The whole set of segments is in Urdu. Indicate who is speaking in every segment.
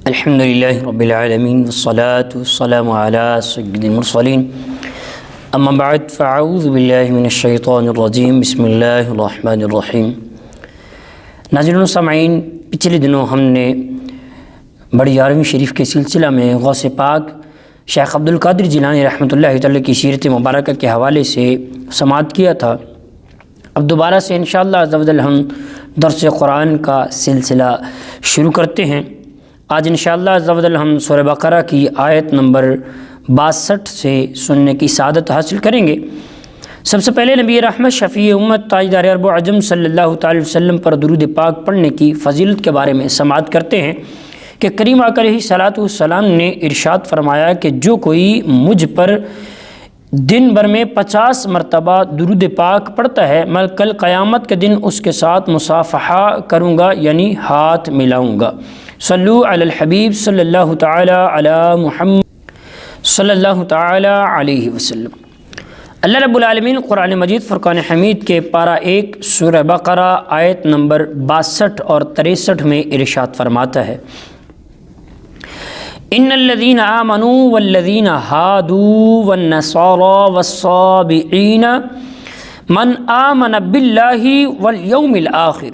Speaker 1: الحمدللہ رب العالمین والصلاة والسلام علی سید المرسلین اما بعد فاعوذ باللہ من الشیطان الرجیم بسم اللہ الرحمن الرحیم۔ ناظرین و سامعین، پچھلے دنوں ہم نے بڑی 11ویں شریف کے سلسلہ میں غوث پاک شیخ عبدالقادر جیلانی رحمۃ اللہ تعالی کی سیرت مبارکہ کے حوالے سے سماعت کیا تھا۔ اب دوبارہ سے انشاءاللہ عز و جل ہم درس قرآن کا سلسلہ شروع کرتے ہیں۔ آج انشاءاللہ عز و جل ہم سورہ بقرہ کی آیت نمبر 62 سے سننے کی سعادت حاصل کریں گے۔ سب سے پہلے نبی رحمت شفیع امت تاجدار عرب و عجم صلی اللہ تعالی وسلم پر درود پاک پڑھنے کی فضیلت کے بارے میں سماعت کرتے ہیں کہ کریم آقا علیہ الصلوۃ والسلام نے ارشاد فرمایا کہ جو کوئی مجھ پر دن بھر میں 50 مرتبہ درود پاک پڑھتا ہے، میں کل قیامت کے دن اس کے ساتھ مصافحہ کروں گا، یعنی ہاتھ ملاؤں گا۔ صلو علی الحبیب صلی اللہ تعالی علی محمد صلی اللہ تعالی علیہ وسلم۔ اللہ رب العالمین قرآن مجید فرقان حمید کے پارہ 1 سورہ بقرہ آیت نمبر 62 اور 63 میں ارشاد فرماتا ہے، ان الذین آمنوا والذین ہادوا والنصارى والصابئین من آمن باللہ والیوم الآخر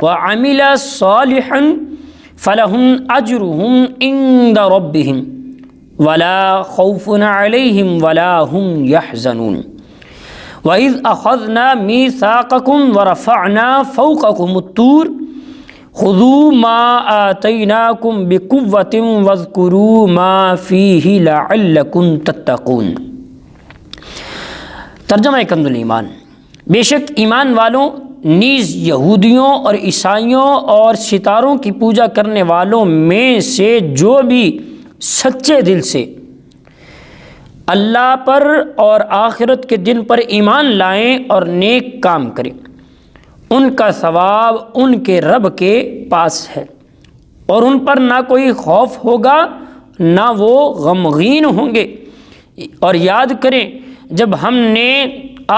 Speaker 1: وعمل صالحا فلہم اجرہم عند ربہم ولا خوف علیہم ولا ہم یحزنون وَإِذْ أَخَذْنَا مِيثَاقَكُمْ وَرَفَعْنَا فَوْقَكُمُ الطُّورَ خُذُوا مَا آتَيْنَاكُمْ بِقُوَّةٍ وَاذْكُرُوا مَا فِيهِ لَعَلَّكُمْ تَتَّقُونَ۔ ترجمہ کنز الایمان۔ بے شک ایمان والوں نیز یہودیوں اور عیسائیوں اور ستاروں کی پوجا کرنے والوں میں سے جو بھی سچے دل سے اللہ پر اور آخرت کے دن پر ایمان لائیں اور نیک کام کریں، ان کا ثواب ان کے رب کے پاس ہے، اور ان پر نہ کوئی خوف ہوگا نہ وہ غمگین ہوں گے۔ اور یاد کریں جب ہم نے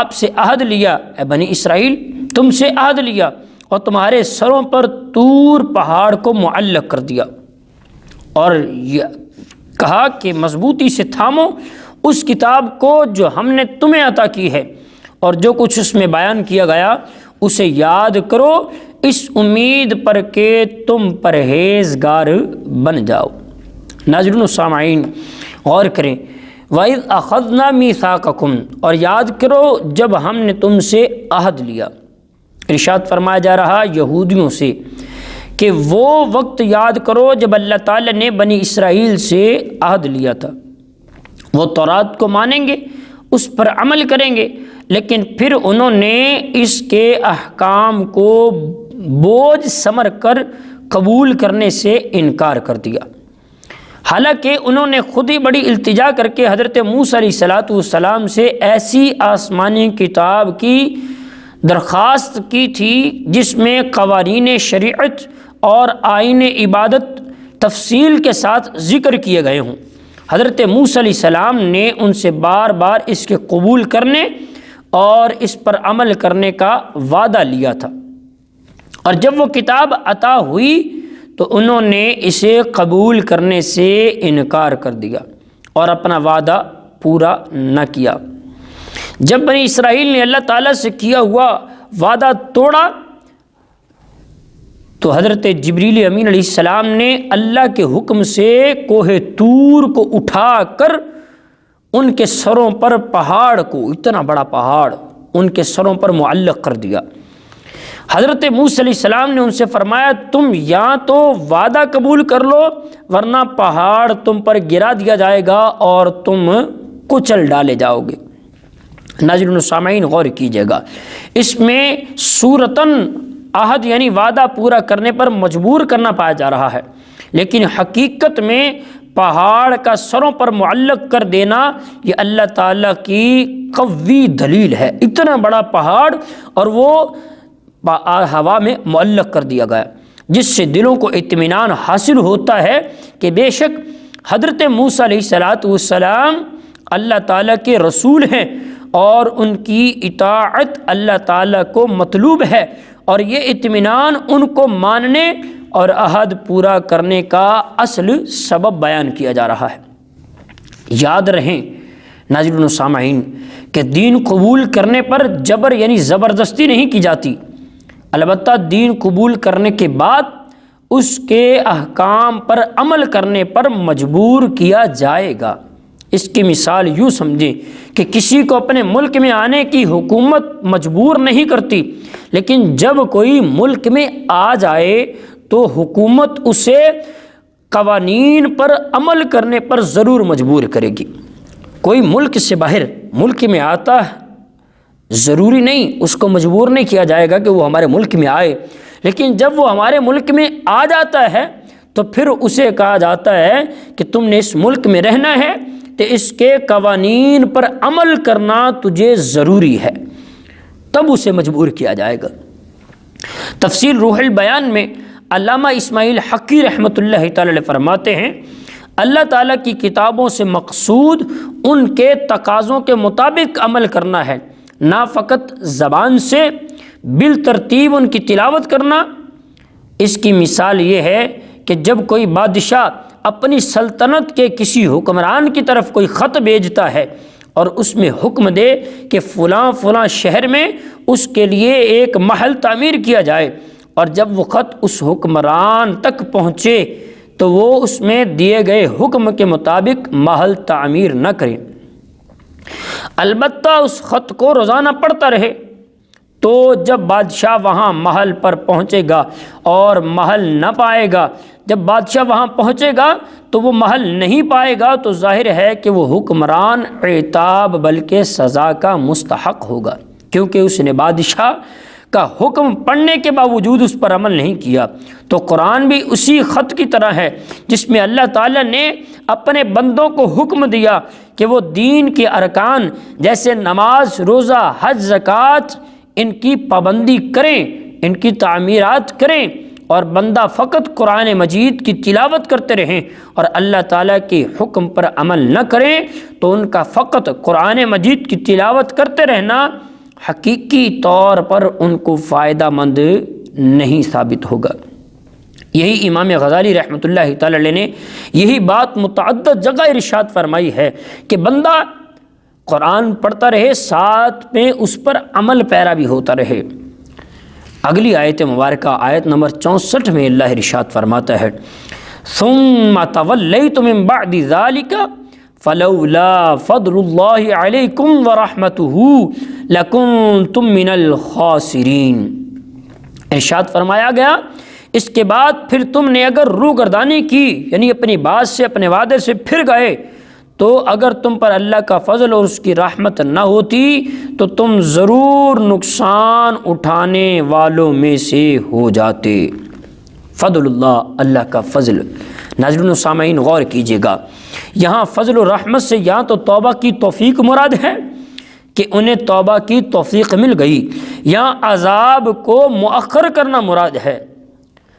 Speaker 1: آپ سے عہد لیا، اے بنی اسرائیل تم سے عہد لیا اور تمہارے سروں پر طور پہاڑ کو معلق کر دیا، اور کہا کہ مضبوطی سے تھامو اس کتاب کو جو ہم نے تمہیں عطا کی ہے، اور جو کچھ اس میں بیان کیا گیا اسے یاد کرو، اس امید پر کہ تم پرہیزگار بن جاؤ۔ ناظرین و سامعین، غور کریں، وَإِذْ أَخَذْنَا مِيثَاقَكُمْ، اور یاد کرو جب ہم نے تم سے عہد لیا۔ ارشاد فرمایا جا رہا یہودیوں سے کہ وہ وقت یاد کرو جب اللہ تعالیٰ نے بنی اسرائیل سے عہد لیا تھا، وہ تورات کو مانیں گے، اس پر عمل کریں گے، لیکن پھر انہوں نے اس کے احکام کو بوجھ سمجھ کر قبول کرنے سے انکار کر دیا، حالانکہ انہوں نے خود ہی بڑی التجا کر کے حضرت موسیٰ علیہ السلام سے ایسی آسمانی کتاب کی درخواست کی تھی جس میں قوانین شریعت اور آئین عبادت تفصیل کے ساتھ ذکر کیے گئے ہوں۔ حضرت موسیٰ علیہ السلام نے ان سے بار بار اس کے قبول کرنے اور اس پر عمل کرنے کا وعدہ لیا تھا، اور جب وہ کتاب عطا ہوئی تو انہوں نے اسے قبول کرنے سے انکار کر دیا اور اپنا وعدہ پورا نہ کیا۔ جب بنی اسرائیل نے اللہ تعالیٰ سے کیا ہوا وعدہ توڑا تو حضرت جبریل امین علیہ السلام نے اللہ کے حکم سے کوہ طور کو اٹھا کر ان کے سروں پر پہاڑ کو، اتنا بڑا پہاڑ ان کے سروں پر معلق کر دیا۔ حضرت موسیٰ علیہ السلام نے ان سے فرمایا تم یا تو وعدہ قبول کر لو ورنہ پہاڑ تم پر گرا دیا جائے گا اور تم کچل ڈالے جاؤ گے۔ ناظرین و سامعین، غور کیجیے گا، اس میں صورتاً عہد یعنی وعدہ پورا کرنے پر مجبور کرنا پایا جا رہا ہے، لیکن حقیقت میں پہاڑ کا سروں پر معلق کر دینا یہ اللہ تعالیٰ کی قوی دلیل ہے۔ اتنا بڑا پہاڑ اور وہ ہوا میں معلق کر دیا گیا، جس سے دلوں کو اطمینان حاصل ہوتا ہے کہ بے شک حضرت موسیٰ علیہ السلام اللہ تعالیٰ کے رسول ہیں اور ان کی اطاعت اللہ تعالیٰ کو مطلوب ہے، اور یہ اطمینان ان کو ماننے اور عہد پورا کرنے کا اصل سبب بیان کیا جا رہا ہے۔ یاد رہیں ناظرین و سامعین کہ دین قبول کرنے پر جبر یعنی زبردستی نہیں کی جاتی، البتہ دین قبول کرنے کے بعد اس کے احکام پر عمل کرنے پر مجبور کیا جائے گا۔ اس کی مثال یوں سمجھیں کہ کسی کو اپنے ملک میں آنے کی حکومت مجبور نہیں کرتی، لیکن جب کوئی ملک میں آ جائے تو حکومت اسے قوانین پر عمل کرنے پر ضرور مجبور کرے گی۔ کوئی ملک سے باہر ملک میں آتا ہے، ضروری نہیں اس کو مجبور نہیں کیا جائے گا کہ وہ ہمارے ملک میں آئے، لیکن جب وہ ہمارے ملک میں آ جاتا ہے تو پھر اسے کہا جاتا ہے کہ تم نے اس ملک میں رہنا ہے تو اس کے قوانین پر عمل کرنا تجھے ضروری ہے، تب اسے مجبور کیا جائے گا۔ تفسیر روح البیان میں علامہ اسماعیل حقی رحمۃ اللہ تعالی علیہ فرماتے ہیں اللہ تعالیٰ کی کتابوں سے مقصود ان کے تقاضوں کے مطابق عمل کرنا ہے، نہ فقط زبان سے بالترتیب ان کی تلاوت کرنا۔ اس کی مثال یہ ہے کہ جب کوئی بادشاہ اپنی سلطنت کے کسی حکمران کی طرف کوئی خط بھیجتا ہے اور اس میں حکم دے کہ فلاں فلاں شہر میں اس کے لیے ایک محل تعمیر کیا جائے، اور جب وہ خط اس حکمران تک پہنچے تو وہ اس میں دیے گئے حکم کے مطابق محل تعمیر نہ کرے، البتہ اس خط کو روزانہ پڑھتا رہے، تو جب بادشاہ وہاں محل پر پہنچے گا اور محل نہ پائے گا، جب بادشاہ وہاں پہنچے گا تو وہ محل نہیں پائے گا، تو ظاہر ہے کہ وہ حکمران عتاب بلکہ سزا کا مستحق ہوگا، کیونکہ اس نے بادشاہ کا حکم پڑھنے کے باوجود اس پر عمل نہیں کیا۔ تو قرآن بھی اسی خط کی طرح ہے جس میں اللہ تعالیٰ نے اپنے بندوں کو حکم دیا کہ وہ دین کے ارکان جیسے نماز، روزہ، حج، زکوٰۃ ان کی پابندی کریں، ان کی تعمیرات کریں، اور بندہ فقط قرآن مجید کی تلاوت کرتے رہیں اور اللہ تعالیٰ کے حکم پر عمل نہ کریں، تو ان کا فقط قرآن مجید کی تلاوت کرتے رہنا حقیقی طور پر ان کو فائدہ مند نہیں ثابت ہوگا۔ یہی امام غزالی رحمۃ اللہ تعالی علیہ نے یہی بات متعدد جگہ ارشاد فرمائی ہے کہ بندہ قرآن پڑھتا رہے، ساتھ میں اس پر عمل پیرا بھی ہوتا رہے۔ اگلی آیت مبارکہ آیت نمبر 64 میں اللہ ارشاد فرماتا ہے ثم تولیتم من بعد ذلک فلولا فضل اللہ علیکم ورحمتہ لکنتم من الخاسرین۔ ارشاد فرمایا گیا اس کے بعد پھر تم نے اگر روگردانی کی، یعنی اپنی بات سے اپنے وعدے سے پھر گئے، تو اگر تم پر اللہ کا فضل اور اس کی رحمت نہ ہوتی تو تم ضرور نقصان اٹھانے والوں میں سے ہو جاتے۔ فضل اللہ، اللہ کا فضل۔ ناظرین و سامعین غور کیجیے گا، یہاں فضل و رحمت سے یہاں تو توبہ کی توفیق مراد ہے کہ انہیں توبہ کی توفیق مل گئی، یہاں عذاب کو مؤخر کرنا مراد ہے،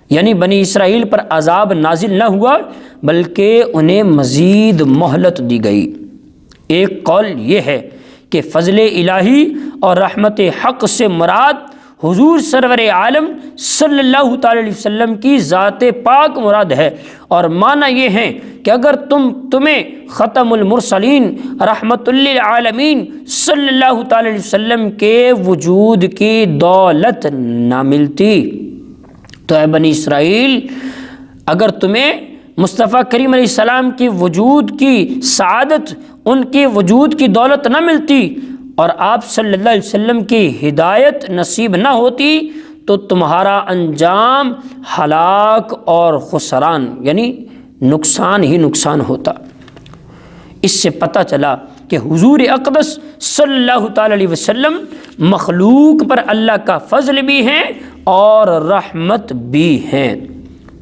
Speaker 1: یعنی بنی اسرائیل پر عذاب نازل نہ ہوا بلکہ انہیں مزید مہلت دی گئی۔ ایک قول یہ ہے کہ فضل الہی اور رحمت حق سے مراد حضور سرور عالم صلی اللہ تعالی علیہ وسلم کی ذات پاک مراد ہے، اور معنی یہ ہے کہ اگر تمہیں ختم المرسلین رحمت للعالمین صلی اللہ تعالی علیہ وسلم کے وجود کی دولت نہ ملتی تو اے بنی اسرائیل، اگر تمہیں مصطفیٰ کریم علیہ السلام کی وجود کی سعادت، ان کے وجود کی دولت نہ ملتی اور آپ صلی اللہ علیہ وسلم کی ہدایت نصیب نہ ہوتی تو تمہارا انجام ہلاک اور خسران یعنی نقصان ہی نقصان ہوتا۔ اس سے پتہ چلا کہ حضور اقدس صلی اللہ تعالی علیہ وسلم مخلوق پر اللہ کا فضل بھی ہیں اور رحمت بھی ہیں،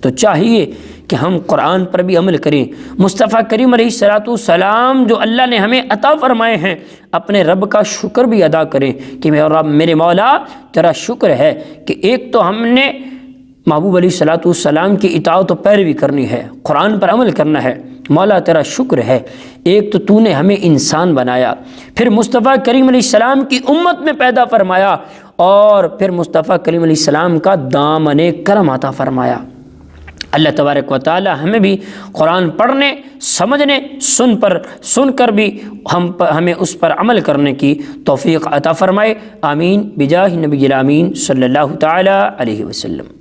Speaker 1: تو چاہیے کہ ہم قرآن پر بھی عمل کریں، مصطفیٰ کریم علیہ السلام جو اللہ نے ہمیں عطا فرمائے ہیں اپنے رب کا شکر بھی ادا کریں کہ میرے رب، میرے مولا تیرا شکر ہے کہ ایک تو ہم نے محبوب علیہ السلام کی اطاعت و پیروی کرنی ہے، قرآن پر عمل کرنا ہے، مولا تیرا شکر ہے ایک تو نے ہمیں انسان بنایا، پھر مصطفیٰ کریم علیہ السلام کی امت میں پیدا فرمایا، اور پھر مصطفیٰ کریم علیہ السلام کا دامن کرم عطا فرمایا۔ اللہ تبارک و تعالی ہمیں بھی قرآن پڑھنے، سمجھنے، سن کر بھی ہمیں اس پر عمل کرنے کی توفیق عطا فرمائے۔ آمین بجاہ نبی الامین صلی اللہ تعالی علیہ وسلم۔